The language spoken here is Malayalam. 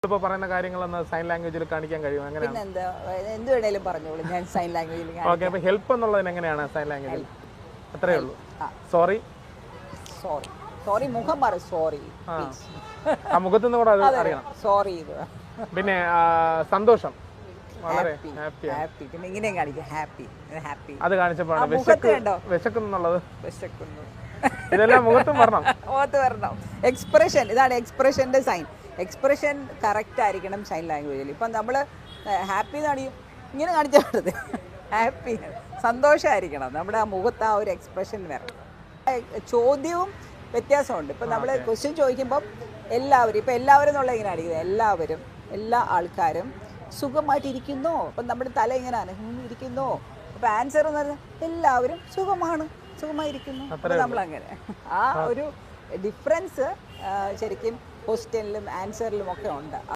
ഇപ്പോൾ പറയുന്ന കാര്യങ്ങളൊന്ന് സൈൻ ലാംഗ്വേജിൽ കാണിക്കാൻ കഴിയും അങ്ങനെ. പിന്നെന്താ എന്ത് വേണേലും പറഞ്ഞോളൂ, ഞാൻ സൈൻ ലാംഗ്വേജിൽ. ഓക്കെ, അപ്പോൾ ഹെൽപ്പ് എന്നുള്ളതിന് എങ്ങനെയാണ് സൈൻ ലാംഗ്വേജിൽ? അത്രയേ ഉള്ളൂ. സോറി, സോറി, സോറി മുഖം മാറി, സോറി ആ മുഖത്തുനിന്ന് കൂടെ അത് അറിയണം. സോറി. പിന്നെ സന്തോഷം, വളരെ ഹാപ്പി. ഹാപ്പി പിന്നെ ഇങ്ങനെയും കാണിക്കും, ഹാപ്പി ഹാപ്പി. അത് കാണിച്ചപ്പോഴാണ് വിശക്കുന്നുള്ളത്. വിശക്കുന്നു, ഇതെല്ലാം മുഖത്തും വരണം. മുഖത്ത് വരണം. എക്സ്പ്രഷൻ, ഇതാണ് എക്സ്പ്രഷൻ്റെ സൈൻ. എക്സ്പ്രഷൻ കറക്റ്റ് ആയിരിക്കണം സൈൻ ലാംഗ്വേജിൽ. ഇപ്പം നമ്മൾ ഹാപ്പി എന്നാണ് ഇങ്ങനെ കാണിച്ചാൽ പറ്റത്. ഹാപ്പി സന്തോഷമായിരിക്കണം നമ്മുടെ ആ മുഖത്ത്, ആ ഒരു എക്സ്പ്രഷൻ വരണം. ചോദ്യവും വ്യത്യാസമുണ്ട്. ഇപ്പം നമ്മൾ ക്വസ്റ്റ്യൻ ചോദിക്കുമ്പം എല്ലാവരും, ഇപ്പം എല്ലാവരും എന്നുള്ള ഇങ്ങനെ അടിക്കുന്നത്, എല്ലാവരും, എല്ലാ ആൾക്കാരും സുഖമായിട്ടിരിക്കുന്നോ? അപ്പം നമ്മുടെ തല ഇങ്ങനെയാണ് ഇരിക്കുന്നോ? അപ്പം ആൻസർ എന്ന് പറഞ്ഞാൽ എല്ലാവരും സുഖമാണ്, സുഖമായിരിക്കുന്നു. അപ്പം നമ്മളങ്ങനെ ആ ഒരു ഡിഫറൻസ് ശരിക്കും ക്വസ്റ്റ്യനിലും ആൻസറിലും ഒക്കെ ഉണ്ട്.